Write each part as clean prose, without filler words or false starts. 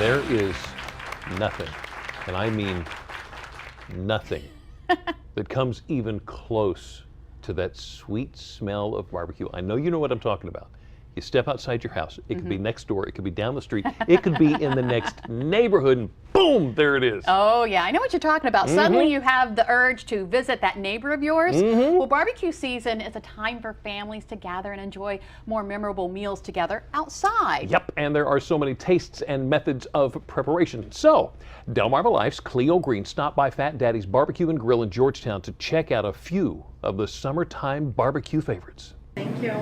There is nothing, and I mean nothing, that comes even close to that sweet smell of barbecue. I know you know what I'm talking about. You step outside your house, it could be next door, it could be down the street, it could be in the next neighborhood, and boom, there it is. Oh yeah, I know what you're talking about. Suddenly you have the urge to visit that neighbor of yours. Well, barbecue season is a time for families to gather and enjoy more memorable meals together outside. Yep, and there are so many tastes and methods of preparation. So, Delmarva Life's Cleo Green stopped by Fat Daddy's Barbecue and Grill in Georgetown to check out a few of the summertime barbecue favorites. Thank you.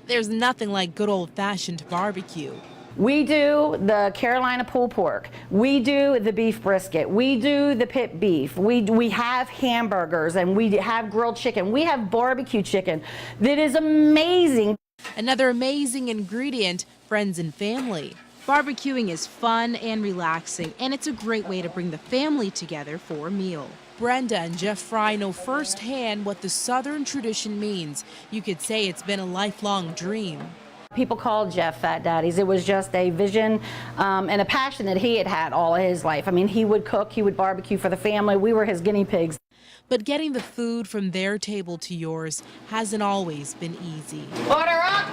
There's nothing like good old-fashioned barbecue. We do the Carolina pulled pork. We do the beef brisket. We do the pit beef. We have hamburgers and we have grilled chicken. We have barbecue chicken that is amazing. Another amazing ingredient, friends and family. Barbecuing is fun and relaxing, and it's a great way to bring the family together for a meal. Brenda and Jeff Fry know firsthand what the Southern tradition means. You could say it's been a lifelong dream. People called Jeff Fat Daddies. It was just a vision and a passion that he had had all of his life. I mean, he would cook, he would barbecue for the family. We were his guinea pigs. But getting the food from their table to yours hasn't always been easy. Order up!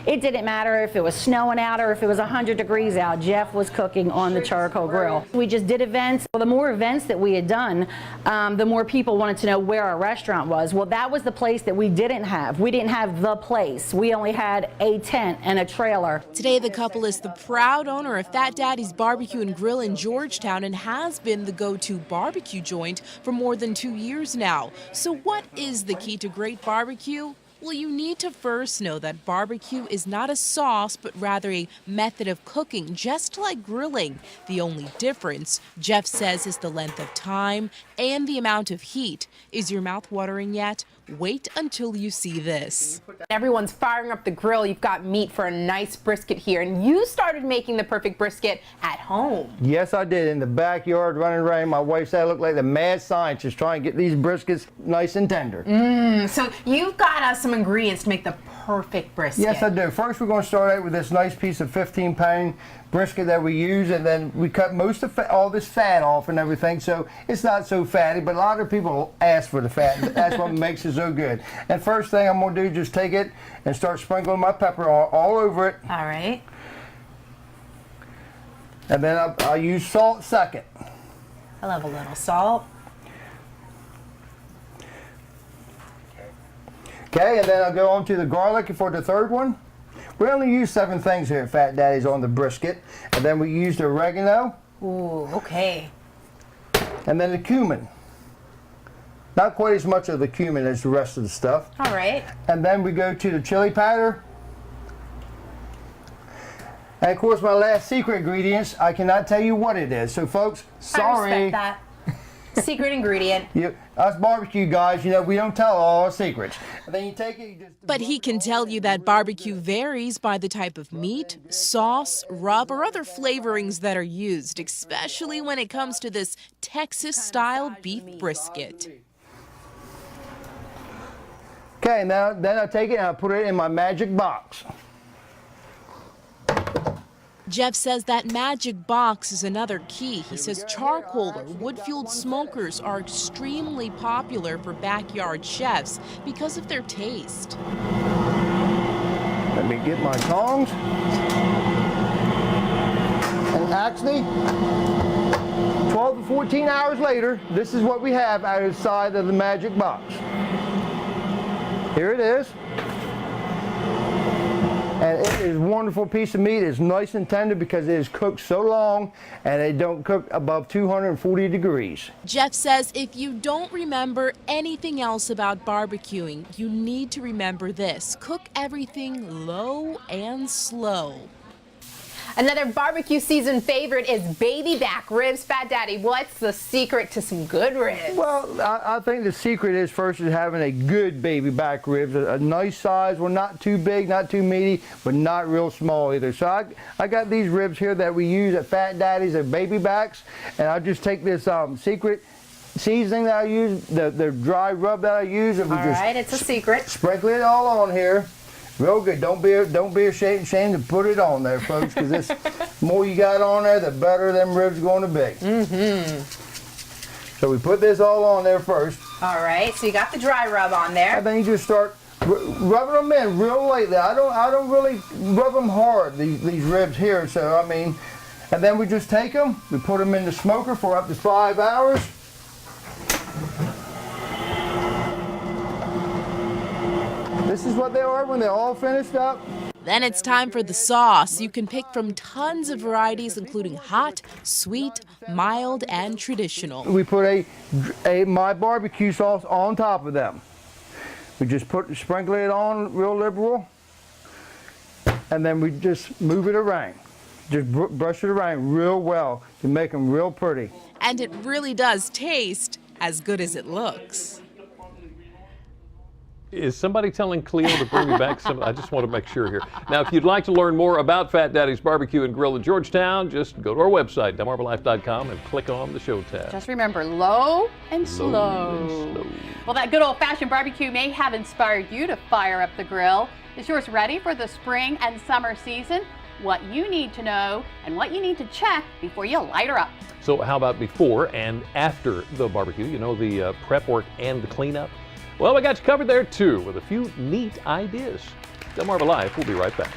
It didn't matter if it was snowing out or if it was 100 degrees out. Jeff was cooking on the charcoal grill. We just did events. Well, the more events that we had done, the more people wanted to know where our restaurant was. Well, that was the place that we didn't have. We didn't have the place. We only had a tent and a trailer. Today, the couple is the proud owner of Fat Daddy's Barbecue and Grill in Georgetown and has been the go-to barbecue joint for more than 2 years now. So what is the key to great barbecue? Well, you need to first know that barbecue is not a sauce, but rather a method of cooking, just like grilling. The only difference, Jeff says, is the length of time and the amount of heat. Is your mouth watering yet? Wait until you see this. Everyone's firing up the grill. You've got meat for a nice brisket here, and you started making the perfect brisket at home. Yes, I did. In the backyard, running around. My wife said I look like the mad scientist trying to get these briskets nice and tender. So you've got us some ingredients to make the perfect brisket. Yes, I do. First, we're going to start out with this nice piece of 15-pound brisket that we use, and then we cut most of all this fat off and everything, so it's not so fatty, but a lot of people ask for the fat. That's what makes it so good. And first thing I'm going to do is just take it and start sprinkling my pepper all over it. All right. And then I'll use salt second. I love a little salt. Okay, and then I'll go on to the garlic for the third one. We only use 7 things here at Fat Daddy's on the brisket. And then we use the oregano. Ooh, okay. And then the cumin. Not quite as much of the cumin as the rest of the stuff. All right. And then we go to the chili powder. And of course, my last secret ingredients, I cannot tell you what it is. So folks, sorry. I respect that. Secret ingredient. Us barbecue guys, you know, we don't tell all our secrets. And then you take it, you just... But he can tell you that barbecue varies by the type of meat, sauce, rub, or other flavorings that are used, especially when it comes to this Texas-style beef brisket. Okay, now then I take it and I put it in my magic box. Jeff says that magic box is another key. He says charcoal or wood-fueled smokers are extremely popular for backyard chefs because of their taste. Let me get my tongs. And actually, 12 to 14 hours later, this is what we have outside of the magic box. Here it is. And it is a wonderful piece of meat. It's nice and tender because it is cooked so long and it don't cook above 240 degrees. Jeff says if you don't remember anything else about barbecuing, you need to remember this. Cook everything low and slow. Another barbecue season favorite is baby back ribs. Fat Daddy, what's the secret to some good ribs? Well, I think the secret is first is having a good baby back ribs, a nice size, well, not too big, not too meaty, but not real small either. So I got these ribs here that we use at Fat Daddy's, they're baby backs, and I'll just take this secret seasoning that I use, the dry rub that I use, and we all right, it's a secret. Sprinkle it all on here. Real good. Don't be ashamed to put it on there, folks, because the more you got on there, the better them ribs are going to be. Mm-hmm. So we put this all on there first. All right, so you got the dry rub on there. And then you just start rubbing them in real lightly. I don't really rub them hard, these ribs here. So, I mean, and then we just take them, we put them in the smoker for up to 5 hours. This is what they are when they're all finished up. Then it's time for the sauce. You can pick from tons of varieties, including hot, sweet, mild, and traditional. We put my barbecue sauce on top of them. We just sprinkle it on real liberal, and then we just move it around. Just brush it around real well to make them real pretty. And it really does taste as good as it looks. Is somebody telling Cleo to bring me back some? I just want to make sure here. Now, if you'd like to learn more about Fat Daddy's Barbecue and Grill in Georgetown, just go to our website, delmarvalife.com, and click on the show tab. Just remember, low and slow. Low and slow. Well, that good old-fashioned barbecue may have inspired you to fire up the grill. Is yours ready for the spring and summer season? What you need to know and what you need to check before you light her up. So how about before and after the barbecue? You know, the prep work and the cleanup? Well, we got you covered there too with a few neat ideas. Delmarva Life, we'll be right back.